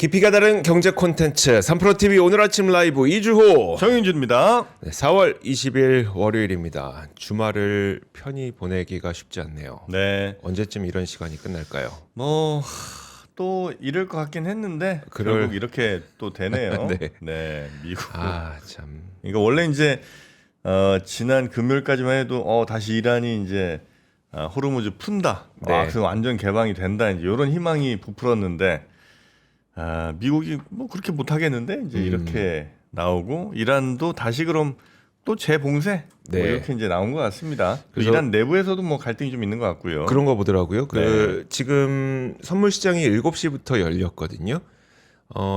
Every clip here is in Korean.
깊이가 다른 경제 콘텐츠 3프로TV 오늘 아침 라이브 이주호 정윤주입니다. 4월 20일 월요일입니다. 주말을 편히 보내기가 쉽지 않네요. 네. 언제쯤 이런 시간이 끝날까요? 또 이럴 것 같긴 했는데 결국 이렇게 또 되네요. 네. 네. 미국. 참. 이거 원래 이제 지난 금요일까지만 해도 다시 이란이 이제 호르무즈 푼다. 네. 그래서 완전 개방이 된다. 이제 이런 희망이 부풀었는데 미국이 뭐 그렇게 못 하겠는데 이제 이렇게 나오고 이란도 다시 그럼 또 재봉쇄 네. 뭐 이렇게 이제 나온 것 같습니다. 그래서 이란 내부에서도 뭐 갈등이 좀 있는 것 같고요. 그런 거 보더라고요. 네. 지금 선물 시장이 7시부터 열렸거든요.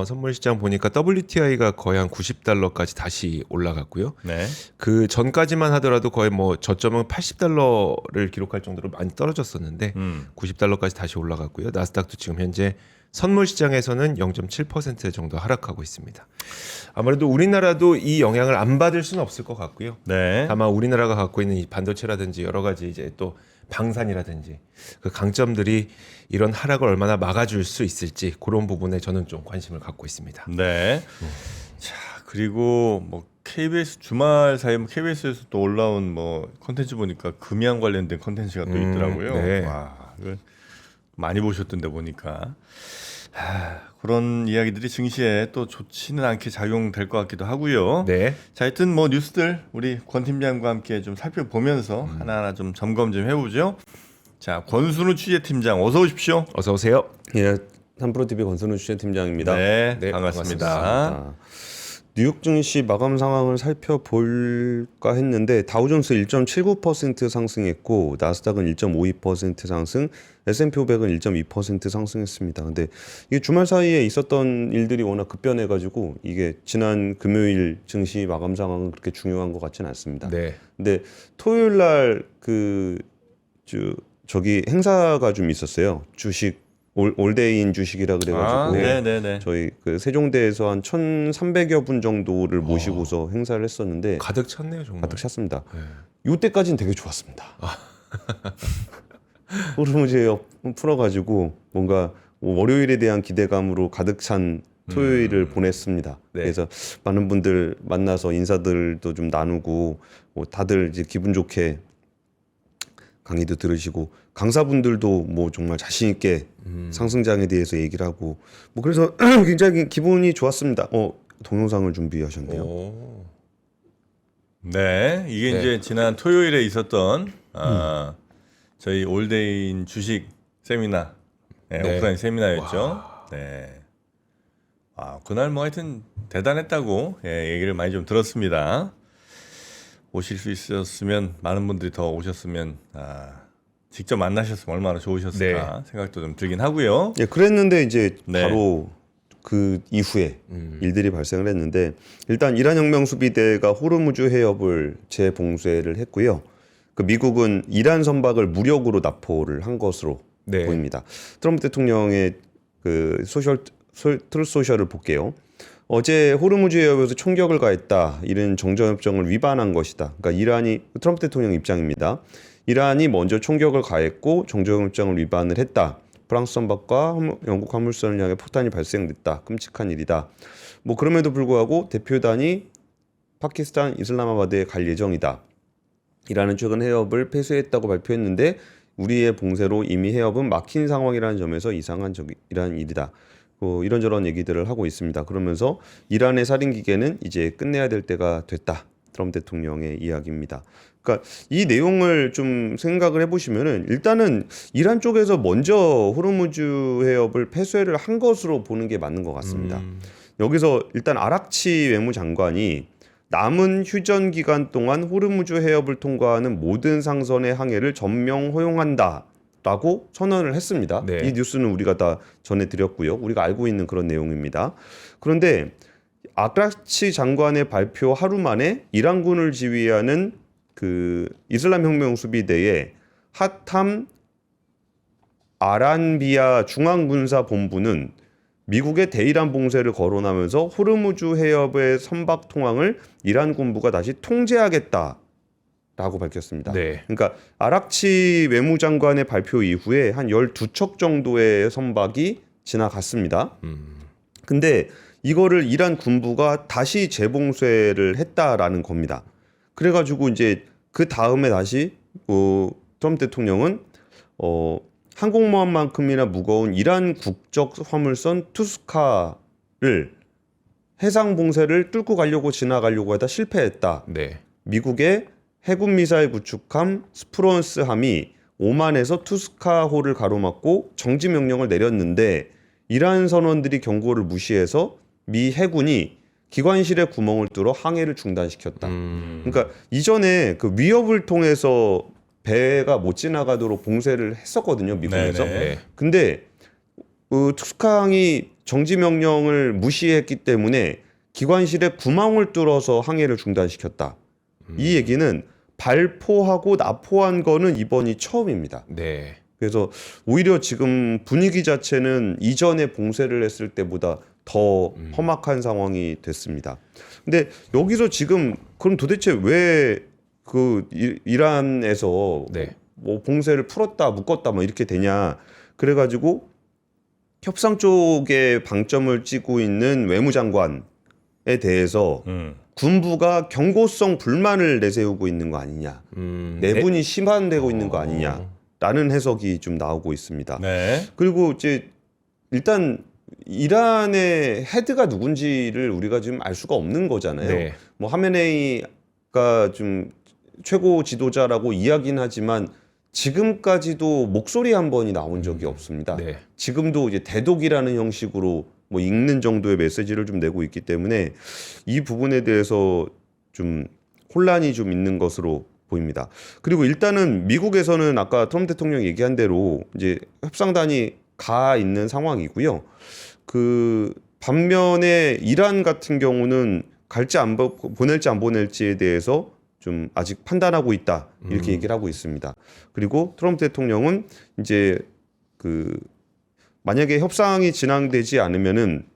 선물 시장 보니까 WTI가 거의 한 $90까지 다시 올라갔고요. 네. 그 전까지만 하더라도 거의 뭐 저점은 $80를 기록할 정도로 많이 떨어졌었는데 $90까지 다시 올라갔고요. 나스닥도 지금 현재 선물 시장에서는 0.7% 정도 하락하고 있습니다. 아무래도 우리나라도 이 영향을 안 받을 수는 없을 것 같고요. 네. 다만 우리나라가 갖고 있는 이 반도체라든지 여러 가지 이제 또 방산이라든지 그 강점들이 이런 하락을 얼마나 막아줄 수 있을지 그런 부분에 저는 좀 관심을 갖고 있습니다. 네. 자, 그리고 뭐 KBS 주말 사이에 뭐 KBS에서 또 올라온 뭐 콘텐츠 보니까 금양 관련된 콘텐츠가 또 있더라고요. 네. 와, 이거 많이 보셨던데 보니까 그런 이야기들이 증시에 또 좋지는 않게 작용될 것 같기도 하고요. 네. 자, 하여튼 뭐 뉴스들 우리 권 팀장과 함께 좀 살펴보면서 하나하나 좀 점검 좀 해보죠. 자, 권순우 취재팀장 어서 오십시오. 어서 오세요. 예, 3프로TV 권순우 취재팀장입니다. 네, 네, 반갑습니다. 뉴욕 증시 마감 상황을 살펴볼까 했는데 다우존스 1.79% 상승했고 나스닥은 1.52% 상승, S&P 500은 1.2% 상승했습니다. 근데 이게 주말 사이에 있었던 일들이 워낙 급변해가지고 이게 지난 금요일 증시 마감 상황은 그렇게 중요한 것 같지는 않습니다. 네. 근데 토요일 날 저기 행사가 좀 있었어요. 주식 올데이인 주식이라 그래가지고 네네네. 저희 그 세종대에서 한 1,300여 분 정도를 모시고서 행사를 했었는데 가득 찼네요, 정말. 가득 찼습니다. 네. 이때까지는 되게 좋았습니다. 호르무즈 풀어가지고 뭔가 월요일에 대한 기대감으로 가득 찬 토요일을 보냈습니다. 네. 그래서 많은 분들 만나서 인사들도 좀 나누고 뭐 다들 이제 기분 좋게 강의도 들으시고 강사분들도 뭐 정말 자신 있게 상승장에 대해서 얘기를 하고 뭐 그래서 굉장히 기분이 좋았습니다. 동영상을 준비하셨네요. 오. 네, 이게 네. 이제 지난 토요일에 있었던 저희 올데인 주식 세미나, 네, 네. 오프라인 세미나였죠. 네. 그날 뭐 하여튼 대단했다고 얘기를 많이 좀 들었습니다. 오실 수 있었으면 많은 분들이 더 오셨으면 직접 만나셨으면 얼마나 좋으셨을까 생각도 좀 들긴 하고요. 예, 그랬는데 이제 네. 바로 그 이후에 일들이 발생을 했는데 일단 이란 혁명 수비대가 호르무즈 해협을 재봉쇄를 했고요. 그 미국은 이란 선박을 무력으로 납포를 한 것으로 네. 보입니다. 트럼프 대통령의 그 트루스 소셜을 볼게요. 어제 호르무즈 해협에서 총격을 가했다. 이런 정전협정을 위반한 것이다. 그러니까 트럼프 대통령 입장입니다. 이란이 먼저 총격을 가했고 정전협정을 위반을 했다. 프랑스 선박과 영국 화물선을 향해 폭탄이 발생됐다. 끔찍한 일이다. 뭐 그럼에도 불구하고 대표단이 파키스탄 이슬라마바드에 갈 예정이다. 이란은 최근 해협을 폐쇄했다고 발표했는데 우리의 봉쇄로 이미 해협은 막힌 상황이라는 점에서 이상한 이란 일이다. 이런저런 얘기들을 하고 있습니다. 그러면서 이란의 살인 기계는 이제 끝내야 될 때가 됐다. 트럼프 대통령의 이야기입니다. 그러니까 이 내용을 좀 생각을 해보시면은 일단은 이란 쪽에서 먼저 호르무즈 해협을 폐쇄를 한 것으로 보는 게 맞는 것 같습니다. 여기서 일단 아락치 외무장관이 남은 휴전 기간 동안 호르무즈 해협을 통과하는 모든 상선의 항해를 전면 허용한다. 라고 선언을 했습니다. 네. 이 뉴스는 우리가 다 전해드렸고요. 우리가 알고 있는 그런 내용입니다. 그런데 아락치 장관의 발표 하루 만에 이란군을 지휘하는 그 이슬람 혁명 수비대의 하탐 아란비아 중앙군사본부는 미국의 대이란 봉쇄를 거론하면서 호르무즈 해협의 선박 통항을 이란 군부가 다시 통제하겠다. 라고 밝혔습니다. 네. 그러니까 아락치 외무장관의 발표 이후에 한 12척 정도의 선박이 지나갔습니다. 근데 이거를 이란 군부가 다시 재봉쇄를 했다라는 겁니다. 그래가지고 이제 그 다음에 다시 트럼프 대통령은 항공모함만큼이나 무거운 이란 국적 화물선 투스카를 해상 봉쇄를 뚫고 가려고 지나가려고 하다 실패했다. 네. 미국의 해군 미사일 구축함 스프론스함이 오만에서 투스카호를 가로막고 정지 명령을 내렸는데 이란 선원들이 경고를 무시해서 미 해군이 기관실에 구멍을 뚫어 항해를 중단시켰다. 그러니까 이전에 그 위협을 통해서 배가 못 지나가도록 봉쇄를 했었거든요, 미국에서. 네네. 근데 투스카항이 정지 명령을 무시했기 때문에 기관실에 구멍을 뚫어서 항해를 중단시켰다. 이 얘기는 발포하고 납포한 거는 이번이 처음입니다. 네. 그래서 오히려 지금 분위기 자체는 이전에 봉쇄를 했을 때보다 더 험악한 상황이 됐습니다. 근데 여기서 지금 그럼 도대체 왜 그 이란에서 네. 뭐 봉쇄를 풀었다 묶었다 뭐 이렇게 되냐. 그래가지고 협상 쪽에 방점을 찍고 있는 외무장관에 대해서 군부가 경고성 불만을 내세우고 있는 거 아니냐. 내분이 심화되고 있는 거 아니냐라는 해석이 좀 나오고 있습니다. 네. 그리고 이제 일단 이란의 헤드가 누군지를 우리가 지금 알 수가 없는 거잖아요. 네. 뭐 하메네이가 좀 최고 지도자라고 이야기는 하지만 지금까지도 목소리 한 번이 나온 적이 없습니다. 네. 지금도 이제 대독이라는 형식으로 뭐 읽는 정도의 메시지를 좀 내고 있기 때문에 이 부분에 대해서 좀 혼란이 좀 있는 것으로 보입니다. 그리고 일단은 미국에서는 아까 트럼프 대통령 얘기한 대로 이제 협상단이 가 있는 상황이고요. 그 반면에 이란 같은 경우는 갈지 안 보낼지 안 보낼지에 대해서 좀 아직 판단하고 있다 이렇게 얘기를 하고 있습니다. 그리고 트럼프 대통령은 이제 그 만약에 협상이 진행되지 않으면은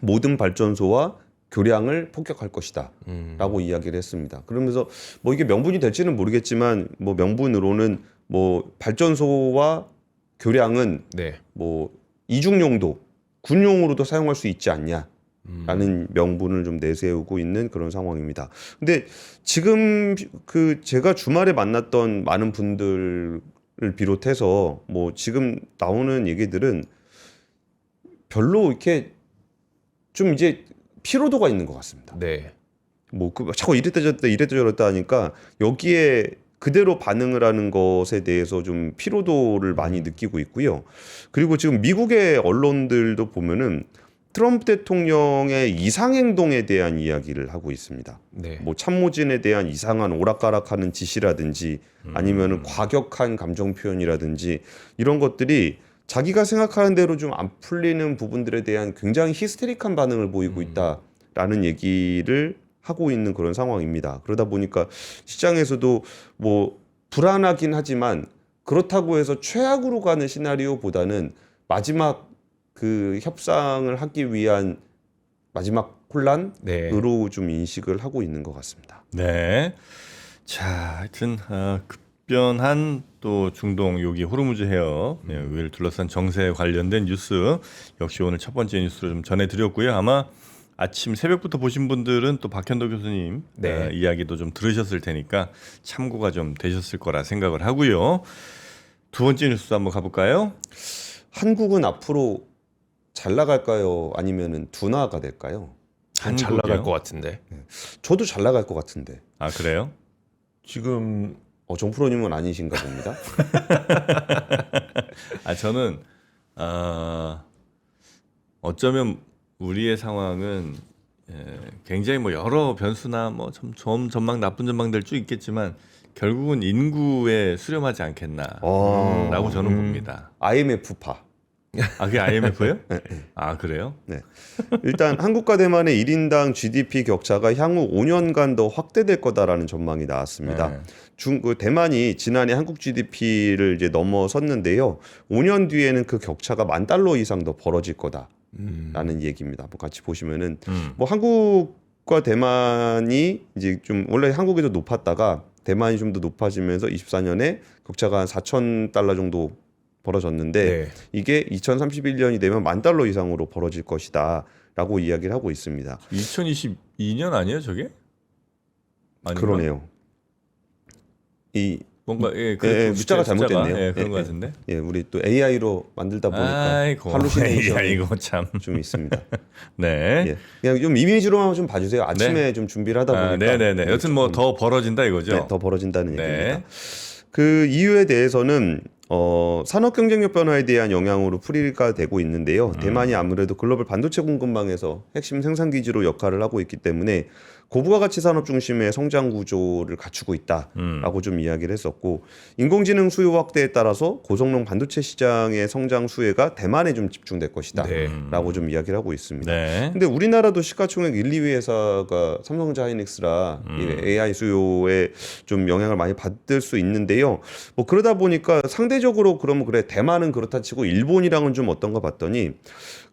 모든 발전소와 교량을 폭격할 것이다라고 이야기를 했습니다. 그러면서 뭐 이게 명분이 될지는 모르겠지만 뭐 명분으로는 뭐 발전소와 교량은 네. 뭐 이중용도 군용으로도 사용할 수 있지 않냐라는 명분을 좀 내세우고 있는 그런 상황입니다. 근데 지금 그 제가 주말에 만났던 많은 분들을 비롯해서 뭐 지금 나오는 얘기들은 별로 이렇게 좀 이제 피로도가 있는 것 같습니다. 네. 뭐 자꾸 이랬다 저랬다 하니까 여기에 그대로 반응을 하는 것에 대해서 좀 피로도를 많이 느끼고 있고요. 그리고 지금 미국의 언론들도 보면은 트럼프 대통령의 이상행동에 대한 이야기를 하고 있습니다. 네. 뭐 참모진에 대한 이상한 오락가락하는 지시라든지 아니면은 과격한 감정 표현이라든지 이런 것들이 자기가 생각하는 대로 좀 안 풀리는 부분들에 대한 굉장히 히스테릭한 반응을 보이고 있다라는 얘기를 하고 있는 그런 상황입니다. 그러다 보니까 시장에서도 뭐 불안하긴 하지만 그렇다고 해서 최악으로 가는 시나리오보다는 마지막 그 협상을 하기 위한 마지막 혼란으로 네. 좀 인식을 하고 있는 것 같습니다. 네. 자, 하여튼 급변한 또 중동 여기 호르무즈 해협 위를 둘러싼 정세에 관련된 뉴스 역시 오늘 첫 번째 뉴스로 좀 전해드렸고요. 아마 아침 새벽부터 보신 분들은 또 박현도 교수님 네. 이야기도 좀 들으셨을 테니까 참고가 좀 되셨을 거라 생각을 하고요. 두 번째 뉴스도 한번 가볼까요? 한국은 앞으로 잘 나갈까요? 아니면은 둔화가 될까요? 잘 나갈 것 같은데. 저도 잘 나갈 것 같은데. 아, 그래요? 지금 정프로님은 아니신가 봅니다. 아, 저는 어쩌면 우리의 상황은 굉장히 뭐 여러 변수나 뭐 좀 전망 나쁜 전망들 쭉 있겠지만 결국은 인구에 수렴하지 않겠나라고 저는 봅니다. IMF파. 아, 그게 IMF예요? 아, 그래요? 네. 일단 한국과 대만의 1인당 GDP 격차가 향후 5년간 더 확대될 거다라는 전망이 나왔습니다. 네. 대만이 지난해 한국 GDP를 이제 넘어섰는데요. 5년 뒤에는 그 격차가 $10,000 이상 더 벌어질 거다라는 얘기입니다. 한번 같이 보시면은 뭐 한국과 대만이 이제 좀 원래 한국이 더 높았다가 대만이 좀 더 높아지면서 24년에 격차가 한 $4,000 정도 벌어졌는데 네. 이게 2031년이 되면 $10,000 이상으로 벌어질 것이다라고 이야기를 하고 있습니다. 2022년 아니에요, 저게? 아닌가? 그러네요. 이 뭔가 숫자가 잘못됐네요. 예, 그런 것 같은데. 예, 우리 또 AI로 만들다 보니까 아이고, 할루시네이션이 이거 참. 좀 있습니다. 네. 예, 그냥 좀 이미지로만 좀 봐주세요. 아침에 좀 준비를 하다 보니까 네네네. 여튼 뭐 더 벌어진다 이거죠. 네, 더 벌어진다는 네. 얘기입니다. 그 이유에 대해서는 산업 경쟁력 변화에 대한 영향으로 풀이가 되고 있는데요. 대만이 아무래도 글로벌 반도체 공급망에서 핵심 생산 기지로 역할을 하고 있기 때문에 고부가 가치 산업 중심의 성장 구조를 갖추고 있다라고 좀 이야기를 했었고, 인공지능 수요 확대에 따라서 고성능 반도체 시장의 성장 수혜가 대만에 좀 집중될 것이다라고 좀 이야기를 하고 있습니다. 네. 근데 우리나라도 시가총액 1, 2위 회사가 삼성전자 하이닉스라 이 AI 수요에 좀 영향을 많이 받을 수 있는데요. 뭐 그러다 보니까 상대적으로 그러면 그래 대만은 그렇다 치고 일본이랑은 좀 어떤가 봤더니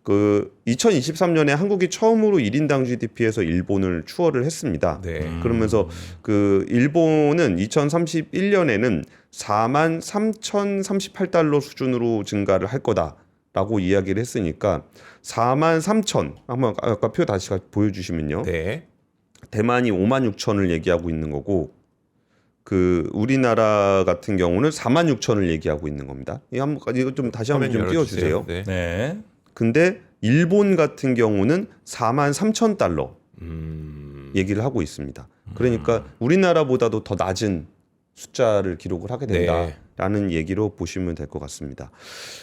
그 2023년에 한국이 처음으로 1인당 GDP에서 일본을 추월을 했습니다. 네. 그러면서 그 일본은 2031년에는 43,038달러 수준으로 증가를 할 거다라고 이야기를 했으니까 43,000 한번 아까 표 다시 보여주시면요. 네. 대만이 56,000을 얘기하고 있는 거고 그 우리나라 같은 경우는 46,000을 얘기하고 있는 겁니다. 이거 좀 다시 한번 좀 띄워주세요. 네. 네. 근데 일본 같은 경우는 43,000달러 얘기를 하고 있습니다. 그러니까 우리나라보다도 더 낮은 숫자를 기록을 하게 된다라는 얘기로 보시면 될 것 같습니다.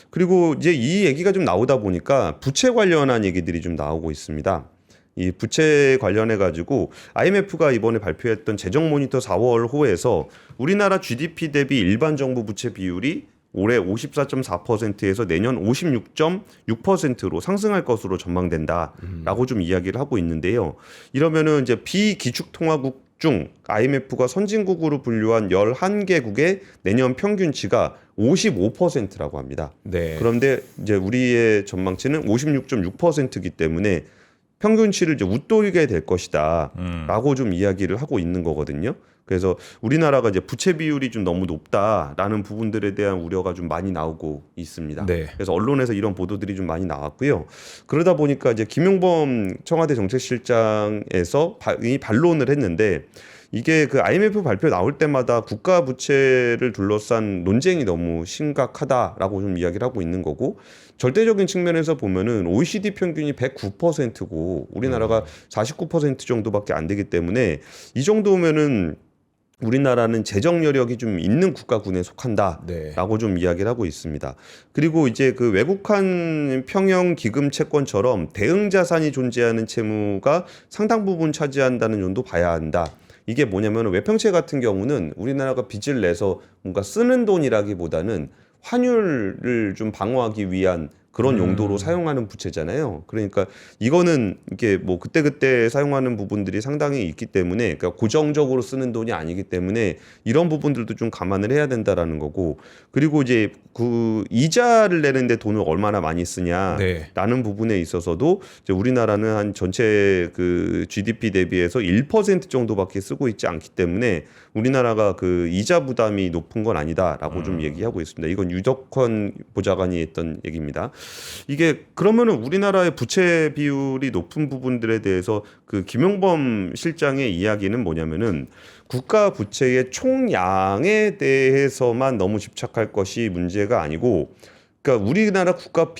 그리고 이제 이 얘기가 좀 나오다 보니까 부채 관련한 얘기들이 좀 나오고 있습니다. 이 부채 관련해 가지고 IMF가 이번에 발표했던 재정 모니터 4월 호에서 우리나라 GDP 대비 일반 정부 부채 비율이 올해 54.4%에서 내년 56.6%로 상승할 것으로 전망된다라고 좀 이야기를 하고 있는데요. 이러면은 이제 비기축통화국 중 IMF가 선진국으로 분류한 11개국의 내년 평균치가 55%라고 합니다. 네. 그런데 이제 우리의 전망치는 56.6%이기 때문에 평균치를 이제 웃돌게 될 것이다라고 좀 이야기를 하고 있는 거거든요. 그래서 우리나라가 이제 부채 비율이 좀 너무 높다라는 부분들에 대한 우려가 좀 많이 나오고 있습니다. 네. 그래서 언론에서 이런 보도들이 좀 많이 나왔고요. 그러다 보니까 이제 김용범 청와대 정책실장에서 이 반론을 했는데 이게 그 IMF 발표 나올 때마다 국가 부채를 둘러싼 논쟁이 너무 심각하다라고 좀 이야기를 하고 있는 거고, 절대적인 측면에서 보면은 OECD 평균이 109%고 우리나라가 49% 정도밖에 안 되기 때문에 이 정도면은 우리나라는 재정 여력이 좀 있는 국가군에 속한다라고 좀 이야기를 하고 있습니다. 그리고 이제 그 외국한 평형 기금 채권처럼 대응 자산이 존재하는 채무가 상당 부분 차지한다는 점도 봐야 한다. 이게 뭐냐면 외평채 같은 경우는 우리나라가 빚을 내서 뭔가 쓰는 돈이라기보다는 환율을 좀 방어하기 위한 그런 용도로 사용하는 부채잖아요. 그러니까 이거는 이게 뭐 그때그때 사용하는 부분들이 상당히 있기 때문에, 그러니까 고정적으로 쓰는 돈이 아니기 때문에 이런 부분들도 좀 감안을 해야 된다라는 거고, 그리고 이제 그 이자를 내는데 돈을 얼마나 많이 쓰냐라는 부분에 있어서도 이제 우리나라는 한 전체 그 GDP 대비해서 1% 정도밖에 쓰고 있지 않기 때문에 우리나라가 그 이자 부담이 높은 건 아니다라고 좀 얘기하고 있습니다. 이건 유덕헌 보좌관이 했던 얘기입니다. 이게 그러면은 우리나라의 부채 비율이 높은 부분들에 대해서 그 김용범 실장의 이야기는 뭐냐면은 국가 부채의 총량에 대해서만 너무 집착할 것이 문제가 아니고, 그러니까 우리나라 국가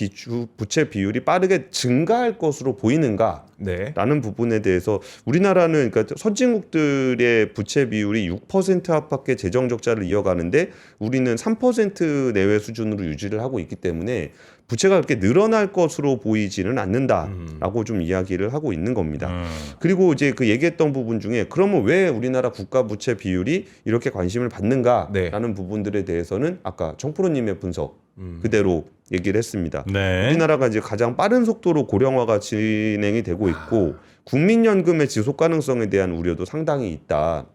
부채 비율이 빠르게 증가할 것으로 보이는가라는 부분에 대해서 우리나라는 그러니까 선진국들의 부채 비율이 6% 안팎의 재정 적자를 이어가는데 우리는 3% 내외 수준으로 유지를 하고 있기 때문에 부채가 그렇게 늘어날 것으로 보이지는 않는다라고 좀 이야기를 하고 있는 겁니다. 그리고 이제 그 얘기했던 부분 중에 그러면 왜 우리나라 국가 부채 비율이 이렇게 관심을 받는가라는 부분들에 대해서는 아까 정프로님의 분석 그대로 얘기를 했습니다. 네. 우리나라가 이제 가장 빠른 속도로 고령화가 진행이 되고 있고 국민연금의 지속 가능성에 대한 우려도 상당히 있다.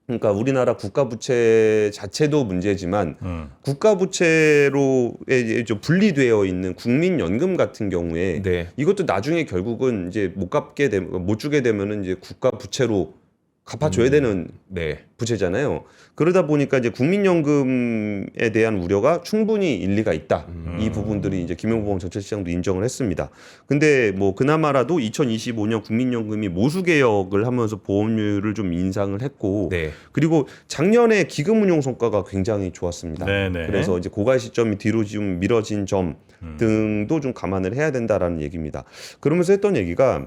그러니까 우리나라 국가 부채 자체도 문제지만 국가 부채로 좀 분리되어 있는 국민연금 같은 경우에 이것도 나중에 결국은 이제 못 주게 되면은 이제 국가 부채로 갚아줘야 되는 네. 부채잖아요. 그러다 보니까 이제 국민연금에 대한 우려가 충분히 일리가 있다. 이 부분들이 이제 김용범 전체시장도 인정을 했습니다. 근데 뭐 그나마라도 2025년 국민연금이 모수 개혁을 하면서 보험료를 좀 인상을 했고, 네. 그리고 작년에 기금 운용 성과가 굉장히 좋았습니다. 네네. 그래서 이제 고갈 시점이 뒤로 좀 미뤄진 점 등도 좀 감안을 해야 된다라는 얘기입니다. 그러면서 했던 얘기가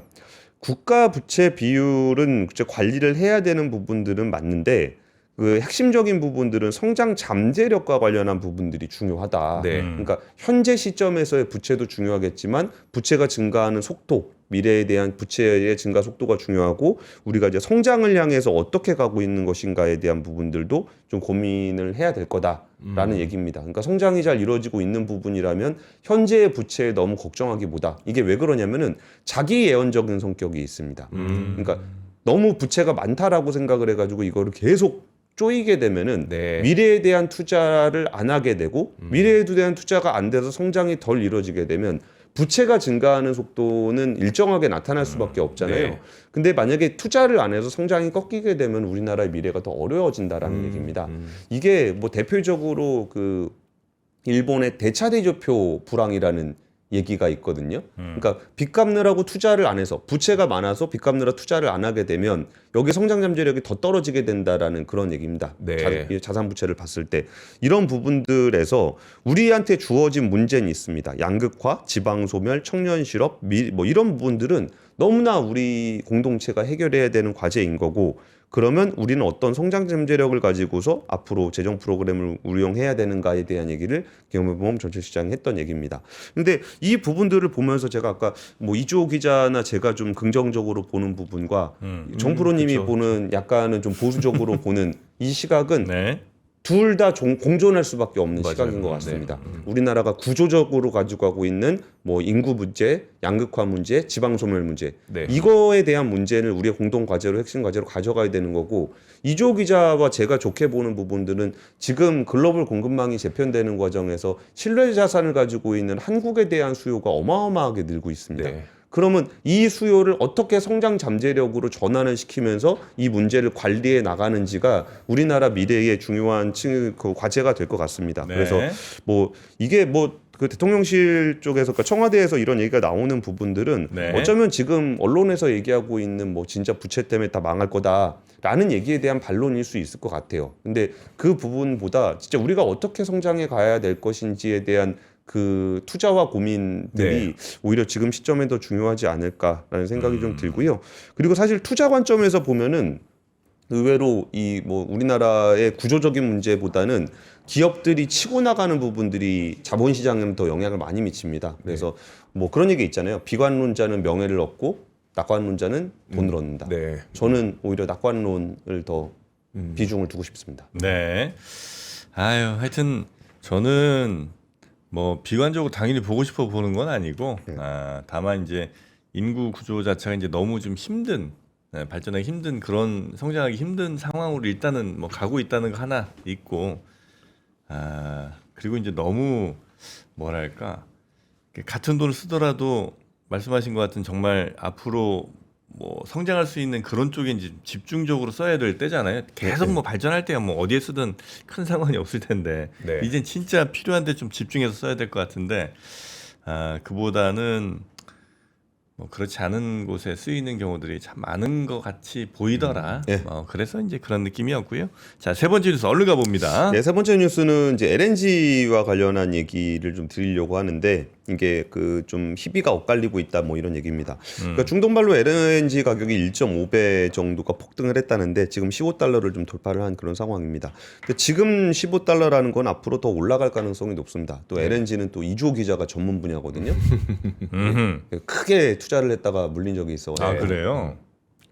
국가 부채 비율은 관리를 해야 되는 부분들은 맞는데 그 핵심적인 부분들은 성장 잠재력과 관련한 부분들이 중요하다. 네. 그러니까 현재 시점에서의 부채도 중요하겠지만 부채가 증가하는 속도, 미래에 대한 부채의 증가 속도가 중요하고 우리가 이제 성장을 향해서 어떻게 가고 있는 것인가에 대한 부분들도 좀 고민을 해야 될 거다라는 얘기입니다. 그러니까 성장이 잘 이루어지고 있는 부분이라면 현재의 부채에 너무 걱정하기보다 이게 왜 그러냐면은 자기 예언적인 성격이 있습니다. 그러니까 너무 부채가 많다라고 생각을 해가지고 이거를 계속 쪼이게 되면은 네. 미래에 대한 투자를 안 하게 되고 미래에 대한 투자가 안 돼서 성장이 덜 이루어지게 되면 부채가 증가하는 속도는 일정하게 나타날 수밖에 없잖아요. 네. 근데 만약에 투자를 안 해서 성장이 꺾이게 되면 우리나라의 미래가 더 어려워진다라는 얘기입니다. 이게 뭐 대표적으로 그 일본의 대차대조표 불황이라는 얘기가 있거든요. 그러니까 빚 갚느라고 투자를 안 해서 부채가 많아서 빚 갚느라 투자를 안 하게 되면 여기 성장 잠재력이 더 떨어지게 된다라는 그런 얘기입니다. 네. 자산 부채를 봤을 때 이런 부분들에서 우리한테 주어진 문제는 있습니다. 양극화, 지방 소멸, 청년 실업, 뭐 이런 부분들은 너무나 우리 공동체가 해결해야 되는 과제인 거고 그러면 우리는 어떤 성장 잠재력을 가지고서 앞으로 재정 프로그램을 운영해야 되는가에 대한 얘기를 김용범 전체시장이 했던 얘기입니다. 근데 이 부분들을 보면서 제가 아까 뭐 이주호 기자나 제가 좀 긍정적으로 보는 부분과 정프로님이 그쵸. 보는 약간은 좀 보수적으로 보는 이 시각은 네. 둘 다 공존할 수밖에 없는 맞아요. 시각인 것 같습니다. 우리나라가 구조적으로 가지고 가고 있는 뭐 인구 문제, 양극화 문제, 지방 소멸 문제 네. 이거에 대한 문제를 우리의 공동 과제로 핵심 과제로 가져가야 되는 거고 이조 기자와 제가 좋게 보는 부분들은 지금 글로벌 공급망이 재편되는 과정에서 신뢰 자산을 가지고 있는 한국에 대한 수요가 어마어마하게 늘고 있습니다. 네. 그러면 이 수요를 어떻게 성장 잠재력으로 전환을 시키면서 이 문제를 관리해 나가는지가 우리나라 미래의 중요한 그 과제가 될 것 같습니다. 네. 그래서 뭐 이게 뭐 그 대통령실 쪽에서 그러니까 청와대에서 이런 얘기가 나오는 부분들은 네. 어쩌면 지금 언론에서 얘기하고 있는 뭐 진짜 부채 때문에 다 망할 거다라는 얘기에 대한 반론일 수 있을 것 같아요. 근데 그 부분보다 진짜 우리가 어떻게 성장해 가야 될 것인지에 대한 그 투자와 고민들이 네. 오히려 지금 시점에 더 중요하지 않을까라는 생각이 좀 들고요. 그리고 사실 투자 관점에서 보면은 의외로 이 뭐 우리나라의 구조적인 문제보다는 기업들이 치고 나가는 부분들이 자본시장에 더 영향을 많이 미칩니다. 그래서 뭐 그런 얘기 있잖아요. 비관론자는 명예를 얻고 낙관론자는 돈을 얻는다. 네. 저는 오히려 낙관론을 더 비중을 두고 싶습니다. 네. 아유, 하여튼 저는 뭐 비관적으로 당연히 보고 싶어 보는 건 아니고 다만 이제 인구 구조 자체가 이제 너무 좀 힘든 발전하기 힘든 그런 성장하기 힘든 상황으로 일단은 뭐 가고 있다는 거 하나 있고 그리고 이제 너무 뭐랄까 같은 돈을 쓰더라도 말씀하신 것 같은 정말 앞으로 뭐 성장할 수 있는 그런 쪽에 이제 집중적으로 써야 될 때잖아요. 계속 뭐 발전할 때야 뭐 어디에 쓰든 큰 상관이 없을 텐데 네. 이젠 진짜 필요한데 좀 집중해서 써야 될 것 같은데 그보다는 뭐 그렇지 않은 곳에 쓰이는 경우들이 참 많은 것 같이 보이더라. 예. 그래서 이제 그런 느낌이었고요. 자, 세 번째 뉴스 얼른 가봅니다. 네, 세 번째 뉴스는 이제 LNG와 관련한 얘기를 좀 드리려고 하는데 이게 그 좀 희비가 엇갈리고 있다 뭐 이런 얘기입니다. 그러니까 중동발로 LNG 가격이 1.5배 정도가 폭등을 했다는데 지금 15달러를 좀 돌파를 한 그런 상황입니다. 근데 지금 15달러라는 건 앞으로 더 올라갈 가능성이 높습니다. 또 LNG는 또 이주호 기자가 전문 분야거든요. 크게 투자를 했다가 물린 적이 있어. 아, 그래요?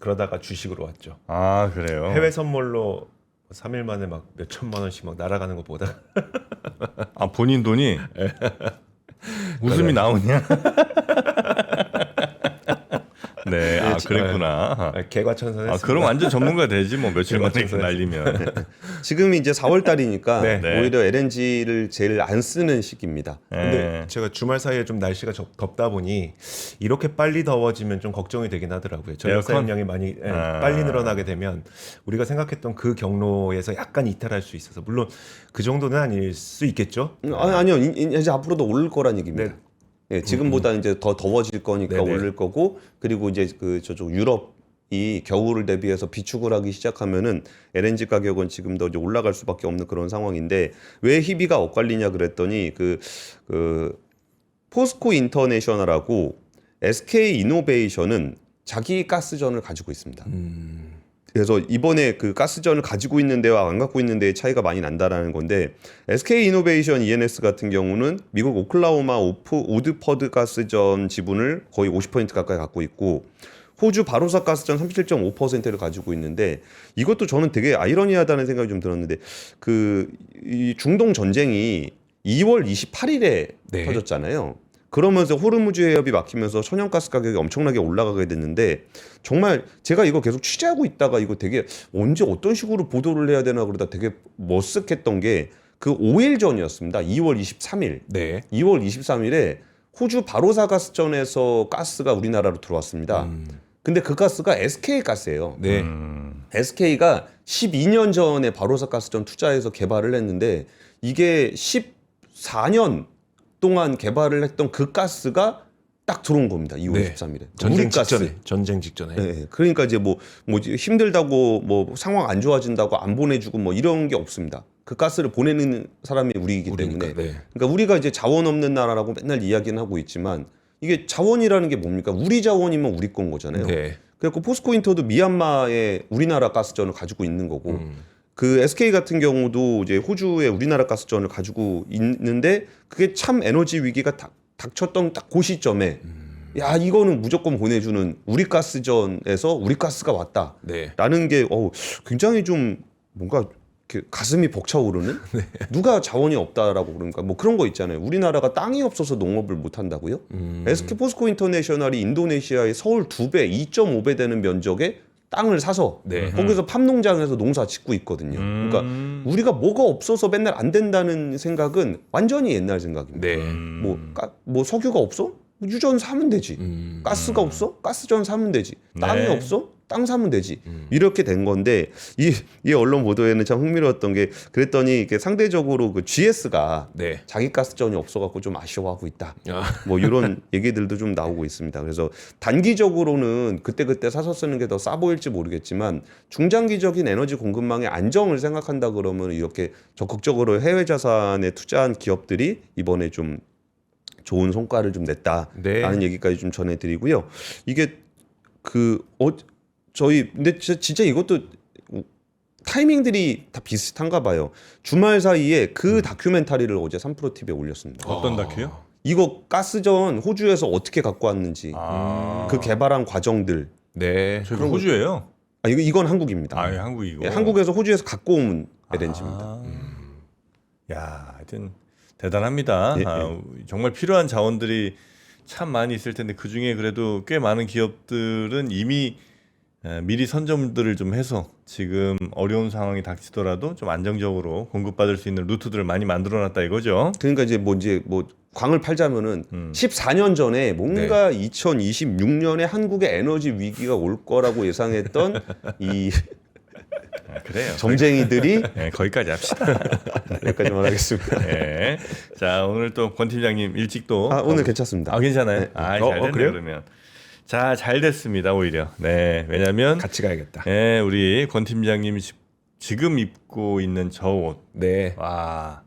그러다가 주식으로 왔죠. 아, 그래요? 해외 선물로 3일 만에 막 몇 천만 원씩 막 날아가는 거 보다 아, 본인 돈이 웃음이 나오냐? 네, 아 그랬구나. 개과천선했습니다. 아 그럼 완전 전문가 되지 뭐 며칠 만에 개과천선했습니다. 날리면. 지금이 이제 4월 달이니까 네. 오히려 LNG를 제일 안 쓰는 시기입니다. 근데 제가 주말 사이에 좀 날씨가 덥다 보니 이렇게 빨리 더워지면 좀 걱정이 되긴 하더라고요. 전력 에어컨? 사용량이 많이 빨리 늘어나게 되면 우리가 생각했던 그 경로에서 약간 이탈할 수 있어서 물론 그 정도는 아닐 수 있겠죠. 아니요, 이제 앞으로도 오를 거란 얘기입니다. 네. 예, 지금보다 이제 더 더워질 거니까 네네. 오를 거고, 그리고 이제 그 저쪽 유럽이 겨울을 대비해서 비축을 하기 시작하면은 LNG 가격은 지금 더 이제 올라갈 수밖에 없는 그런 상황인데, 왜 희비가 엇갈리냐 그랬더니 그 포스코 인터내셔널하고 SK 이노베이션은 자기 가스전을 가지고 있습니다. 그래서 이번에 그 가스전을 가지고 있는 데와 안 갖고 있는 데의 차이가 많이 난다라는 건데, SK 이노베이션 ENS 같은 경우는 미국 오클라호마 오드퍼드 가스전 지분을 거의 50% 가까이 갖고 있고, 호주 바로사 가스전 37.5%를 가지고 있는데, 이것도 저는 되게 아이러니하다는 생각이 좀 들었는데, 이 중동 전쟁이 2월 28일에 네. 터졌잖아요. 그러면서 호르무즈 해협이 막히면서 천연가스 가격이 엄청나게 올라가게 됐는데, 정말 제가 이거 계속 취재하고 있다가 이거 되게 언제 어떤 식으로 보도를 해야 되나 그러다 되게 머쓱했던 게 그 5일 전이었습니다. 2월 23일. 네. 2월 23일에 호주 바로사 가스전에서 가스가 우리나라로 들어왔습니다. 근데 그 가스가 SK 가스예요. 네. SK가 12년 전에 바로사 가스전 투자해서 개발을 했는데, 이게 14년 동안 개발을 했던 그 가스가 딱 들어온 겁니다. 2월 네. 23일에. 전쟁 직전에. 전쟁 직전에. 네. 그러니까 이제 뭐 힘들다고 뭐 상황 안 좋아진다고 안 보내주고 뭐 이런 게 없습니다. 그 가스를 보내는 사람이 우리이기 때문에. 네. 그러니까 우리가 이제 자원 없는 나라라고 맨날 이야기는 하고 있지만, 이게 자원이라는 게 뭡니까? 우리 자원이면 우리 건 거잖아요. 네. 그래서 포스코 인터도 미얀마에 우리나라 가스전을 가지고 있는 거고, 그 SK 같은 경우도 이제 호주에 우리나라 가스전을 가지고 있는데, 그게 참 에너지 위기가 닥쳤던 딱 그 시점에 야, 이거는 무조건 보내주는 우리 가스전에서 우리 가스가 왔다라는 네. 게 굉장히 좀 뭔가 이렇게 가슴이 벅차오르는. 누가 자원이 없다라고 그러니까 뭐 그런 거 있잖아요. 우리나라가 땅이 없어서 농업을 못 한다고요? SK 포스코 인터내셔널이 인도네시아의 서울 2배, 2.5배 되는 면적에 땅을 사서 네. 거기서 팜농장에서 농사 짓고 있거든요. 그러니까 우리가 뭐가 없어서 맨날 안 된다는 생각은 완전히 옛날 생각입니다. 네. 뭐 석유가 없어? 유전 사면 되지. 가스가 없어? 가스전 사면 되지. 땅이 네. 없어? 땅 사면 되지. 이렇게 된 건데, 이 언론 보도에는 참 흥미로웠던 게, 그랬더니 이게 상대적으로 그 GS가 네. 자기 가스전이 없어갖고 좀 아쉬워하고 있다. 아. 뭐 이런 얘기들도 좀 나오고 있습니다. 그래서 단기적으로는 그때 사서 쓰는 게 더 싸 보일지 모르겠지만, 중장기적인 에너지 공급망의 안정을 생각한다 그러면 이렇게 적극적으로 해외 자산에 투자한 기업들이 이번에 좀 좋은 성과를 좀 냈다라는 네. 얘기까지 좀 전해드리고요. 이게 근데 진짜 이것도 타이밍들이 다 비슷한가 봐요. 주말 사이에 그 다큐멘터리를 어제 3프로 TV에 올렸습니다. 어떤 다큐요? 이거 가스전 호주에서 어떻게 갖고 왔는지, 그 개발한 과정들. 네. 저기 호주예요? 이건 한국입니다. 아, 한국이고. 예, 한국에서 호주에서 갖고 온 LNG입니다. 야, 하여튼 대단합니다. 예, 정말 필요한 자원들이 참 많이 있을 텐데, 그 중에 그래도 꽤 많은 기업들은 이미 미리 선점들을 좀 해서 지금 어려운 상황이 닥치더라도 좀 안정적으로 공급받을 수 있는 루트들을 많이 만들어놨다 이거죠. 그러니까 이제 뭐 광을 팔자면은 14년 전에 뭔가 2026년에 한국의 에너지 위기가 올 거라고 예상했던 이 그래요. 점쟁이들이 네, 거기까지 합시다. 여기까지만 하겠습니다. 네. 자, 오늘 또 권 팀장님 일찍 또 오늘 괜찮습니다. 괜찮아요. 네. 잘 됐네 그래요? 그러면. 자, 잘 됐습니다 오히려. 네, 왜냐하면 같이 가야겠다. 네, 우리 권 팀장님이 지금 입고 있는 저 옷. 네. 와,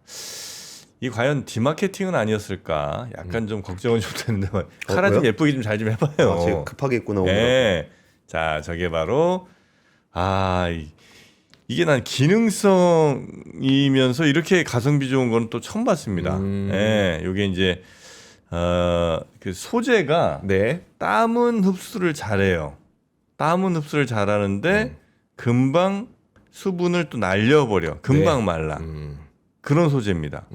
이 과연 디마케팅은 아니었을까? 약간 좀 걱정은 좀 되는데 카라 좀 왜요? 예쁘게 좀 잘 좀 해봐요. 제가 급하게 입고 나오더라고요. 네. 자, 저게 바로 이게 난 기능성이면서 이렇게 가성비 좋은 건 또 처음 봤습니다. 네, 요게 이제 그 소재가 네. 땀은 흡수를 잘해요. 땀은 흡수를 잘하는데 금방 수분을 또 날려버려. 금방 네. 말라. 그런 소재입니다.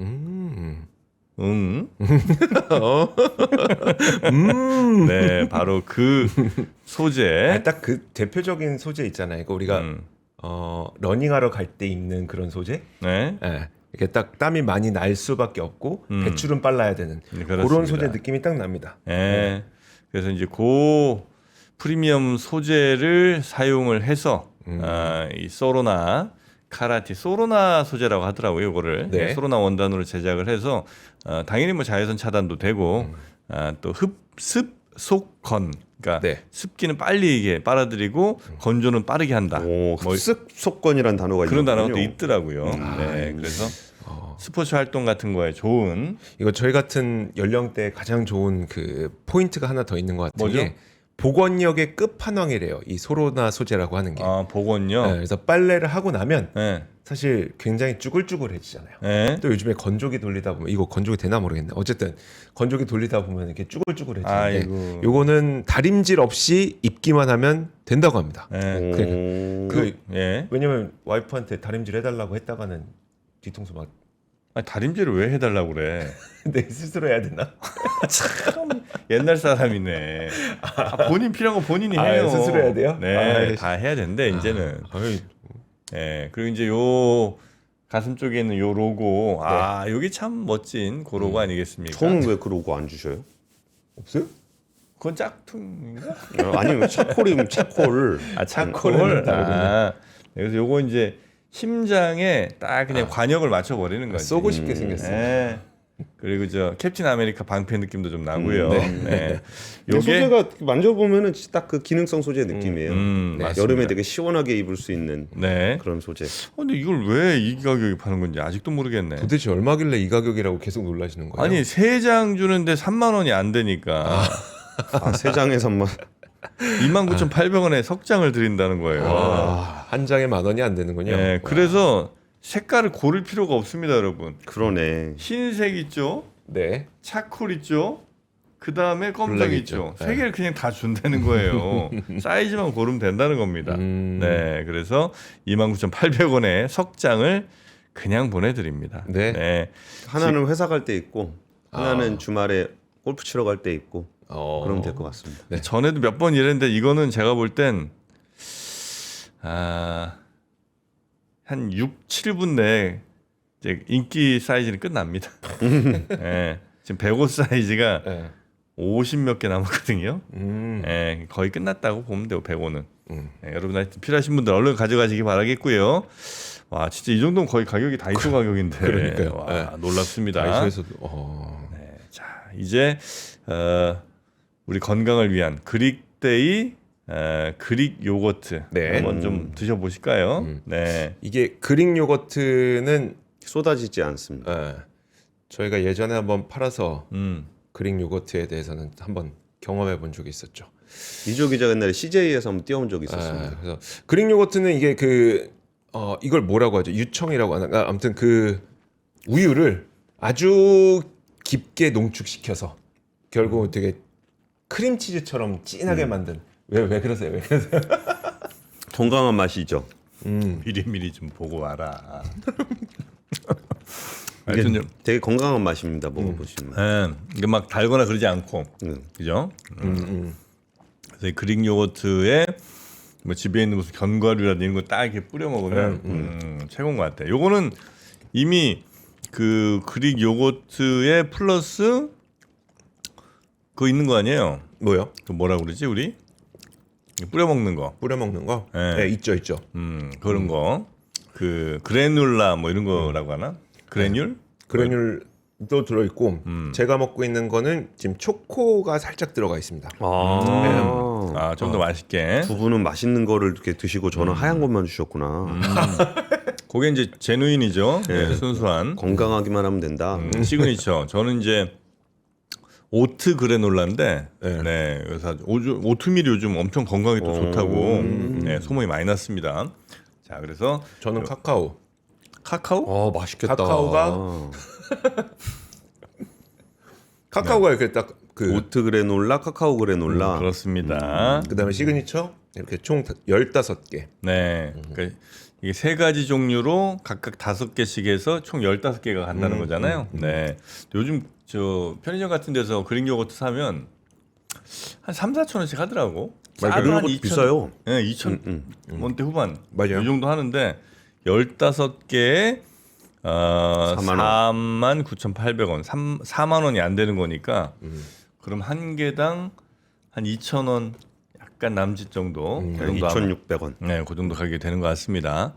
네, 바로 그 소재. 딱 그 대표적인 소재 있잖아요. 이거 우리가 러닝하러 갈 때 입는 그런 소재. 네. 예. 이렇게 딱 땀이 많이 날 수밖에 없고 배출은 빨라야 되는 그렇습니다. 그런 소재 느낌이 딱 납니다. 네. 그래서 이제 그 프리미엄 소재를 사용을 해서 이 소로나 카라티 소로나 소재라고 하더라고요. 이거를 네. 소로나 원단으로 제작을 해서 당연히 뭐 자외선 차단도 되고 또 흡습 속건 그러니까 네. 습기는 빨리 이게 빨아들이고 건조는 빠르게 한다. 오, 뭐 흡습 속건이라는 단어가 그런 단어가 또 있군요. 있더라고요. 네, 그래서 스포츠 활동 같은 거에 좋은 이거 저희 같은 연령대에 가장 좋은 그 포인트가 하나 더 있는 것 같은 뭐죠? 게 복원력의 끝판왕이래요. 이 소로나 소재라고 하는 게. 복원요. 네, 그래서 빨래를 하고 나면 네. 사실 굉장히 쭈글쭈글해지잖아요. 네. 또 요즘에 건조기 돌리다 보면 이거 건조기 되나 모르겠네. 어쨌든 건조기 돌리다 보면 이렇게 쭈글쭈글해지는데 아이고. 요거는 다림질 없이 입기만 하면 된다고 합니다. 네. 그 예. 왜냐면 와이프한테 다림질 해달라고 했다가는 뒤통수 막 아니, 다림질을 왜 해달라고 그래? 내 스스로 해야 되나? 옛날 사람이네. 본인 필요한 거 본인이 해요. 스스로 해야 돼요? 네, 아이씨. 다 해야 된대 이제는. 아이, 예, 그리고 이제 요 가슴 쪽에 있는 요 로고, 여기 참 멋진 그 로고 아니겠습니까? 저는 왜 그 로고 안 주셔요? 없어요? 그건 짝퉁인가? 아니면 차콜이면 차콜. 차콜. 네, 그래서 요거 이제 심장에 딱 그냥 관역을 맞춰 버리는 거지. 쏘고 싶게 생겼어요. 네. 그리고 저 캡틴 아메리카 방패 느낌도 좀 나고요. 네. 요게 소재가 만져보면은 딱 그 기능성 소재 느낌이에요. 네, 여름에 되게 시원하게 입을 수 있는 네. 그런 소재. 근데 이걸 왜 이 가격에 파는 건지 아직도 모르겠네. 도대체 얼마길래 이 가격이라고 계속 놀라시는 거예요? 아니 3장 주는데 3만 원이 안 되니까 세 장에서만 29,800원에 석장을 드린다는 거예요. 한 장에 10,000원이 안 되는군요. 네, 그래서 색깔을 고를 필요가 없습니다, 여러분. 그러네. 흰색 있죠, 네. 차콜 있죠, 그 다음에 검정 블랙 있죠. 있죠. 세 개를 그냥 다 준다는 거예요. 사이즈만 고르면 된다는 겁니다. 네, 그래서 29,800원에 석장을 그냥 보내드립니다. 네. 하나는 회사 갈 때 입고 하나는 주말에 골프 치러 갈 때 입고 그러면 될 것 같습니다. 네. 전에도 몇 번 이랬는데 이거는 제가 볼 땐 한 6, 7분 내에 이제 인기 사이즈는 끝납니다. 네, 지금 105 사이즈가 네. 50 몇 개 남았거든요. 음. 네, 거의 끝났다고 보면 돼요. 105는. 네, 여러분 하여튼 필요하신 분들 얼른 가져가시기 바라겠고요. 와, 진짜 이 정도면 거의 가격이 다이소 가격인데. 그러니까요. 와, 네. 놀랍습니다. 다이소에서도 네, 자 이제 우리 건강을 위한 그릭데이 그릭 요거트 네. 한번 좀 드셔보실까요? 네, 이게 그릭 요거트는 쏟아지지 않습니다. 저희가 예전에 한번 팔아서 음. 그릭 요거트에 대해서는 한번 경험해 본 적이 있었죠. 이조 기자가 옛날에 CJ에서 한번 띄워온 적이 있었습니다. 그래서 그릭 요거트는 이게 이걸 뭐라고 하죠? 유청이라고 하나? 아무튼 그 우유를 아주 깊게 농축시켜서 결국은 되게 크림치즈처럼 진하게 만든. 왜 그러세요? 왜 그러세요? 건강한 맛이죠. 미리미리 좀 보고 와라. 이게 하여튼 되게 건강한 맛입니다. 먹어보시면. 이게 막 달거나 그러지 않고, 그죠? 그래서 이 그릭 요거트에 뭐 집에 있는 무슨 견과류라든지 이런 거 딱 이렇게 뿌려 먹으면 최고인 것 같아요. 요거는 이미 그 그릭 요거트에 플러스 그거 있는 거 아니에요? 뭐요? 그 뭐라 그러지 우리? 뿌려 먹는 거. 뿌려 먹는 거? 네. 네, 있죠. 그런 거. 그 그래놀라 뭐 이런 거라고 하나? 그래놀? 그래놀도 들어 있고 제가 먹고 있는 거는 지금 초코가 살짝 들어가 있습니다. 좀 더 맛있게. 두 분은 맛있는 거를 이렇게 드시고 저는 하얀 것만 주셨구나. 그게 이제 제누인이죠. 네, 순수한 건강하기만 하면 된다. 시그니처. 저는 이제 오트 그래놀라인데, 네, 그래서 오트밀이 요즘 엄청 건강에 또 좋다고, 네, 소문이 많이 났습니다. 자, 그래서 저는 카카오. 맛있겠다. 카카오가 이렇게 딱 그 오트 그래놀라, 카카오 그래놀라. 그렇습니다. 그다음에 시그니처 이렇게 총 15개. 네. 그러니까 이게 세 가지 종류로 각각 5개씩 해서 총 15개가 간다는 거잖아요. 네. 요즘 저 편의점 같은 데서 그릭 요거트 사면 한 3, 4천 원씩 하더라고. 맞아요. 그런 것도 비싸요. 네, 2천 원대 후반. 맞아요. 이 정도 하는데 15개에 49,800원, 4만 원이 안 되는 거니까 그럼 한 개당 한 2,000원 약간 남짓 정도. 그 정도 아마- 2,600원. 네, 그 정도 가격이 되는 것 같습니다.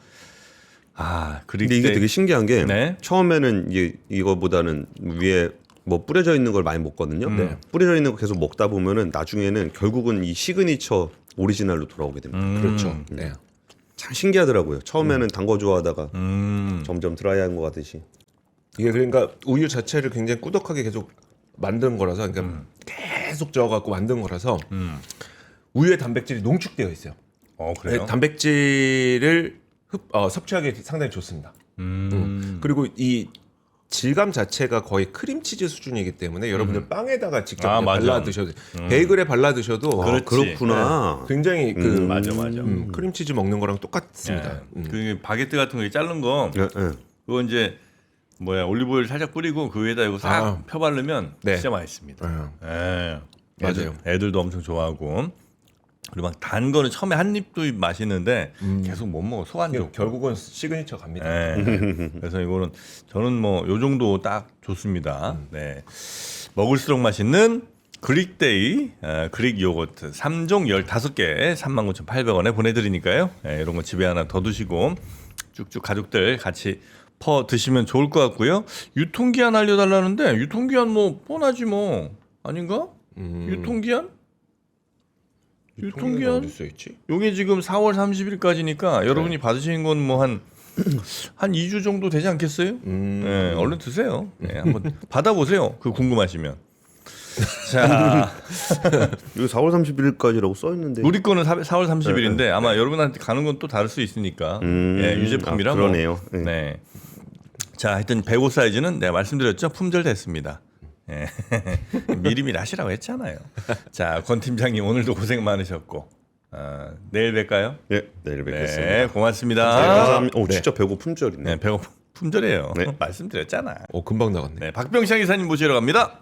아, 근데 이게 되게 신기한 게 네. 처음에는 이거보다는 위에 뭐 뿌려져 있는 걸 많이 먹거든요. 네. 뿌려져 있는 거 계속 먹다 보면은 나중에는 결국은 이 시그니처 오리지널로 돌아오게 됩니다. 그렇죠. 네. 참 신기하더라고요. 처음에는 단 거 좋아하다가 점점 드라이한 것 같듯이. 이게 그러니까 우유 자체를 굉장히 꾸덕하게 계속 만든 거라서 그러니까 계속 저어갖고 만든 거라서 우유의 단백질이 농축되어 있어요. 그래요? 단백질을 섭취하기 상당히 좋습니다. 그리고 이 질감 자체가 거의 크림치즈 수준이기 때문에 여러분들 빵에다가 직접 아, 맞아. 발라 드셔도 베이글에 발라 드셔도 그렇지. 그렇구나. 굉장히 그 맞아. 크림치즈 먹는 거랑 똑같습니다. 그 바게트 같은 거 자른 거 예, 예. 그거 이제 올리브오일 살짝 뿌리고 그 위에다 이거 싹 펴바르면 네. 진짜 맛있습니다. 네. 예. 맞아요. 애들도 엄청 좋아하고 그리고 막 단 거는 처음에 한 입도 맛있는데 계속 못 먹어. 속 안 좋고. 결국은 시그니처 갑니다. 예. 그래서 이거는 저는 뭐 요 정도 딱 좋습니다. 네. 먹을수록 맛있는 그릭데이 그릭 요거트 3종 15개 39,800원에 보내드리니까요. 예, 이런 거 집에 하나 더 두시고 쭉쭉 가족들 같이 퍼 드시면 좋을 것 같고요. 유통기한 알려달라는데 유통기한 뭐 뻔하지 뭐 아닌가? 유통기한 어디 써 있지? 요게 지금 4월 30일까지니까 여러분이 받으시는 건 뭐 한 2주 정도 되지 않겠어요? 네, 얼른 드세요. 네, 한번 받아보세요. 그 궁금하시면. 자, 여기 4월 31일까지라고 써 있는데. 우리 거는 4월 30일인데 아마 여러분한테 가는 건 또 다를 수 있으니까 예, 유제품이라 아, 뭐. 그러네요. 네. 네. 자, 하여튼 105 사이즈는 내가 말씀드렸죠. 품절 됐습니다. 예. 미리미리 하시라고 했잖아요. 자, 권 팀장님 오늘도 고생 많으셨고 내일 뵐까요? 네, 내일 뵙겠습니다. 네, 고맙습니다. 감사합니다. 진짜 배고 품절이네. 네, 배고픔 품절이에요. 네. 말씀드렸잖아. 금방 나갔네. 네, 박병창 이사님 모시러 갑니다.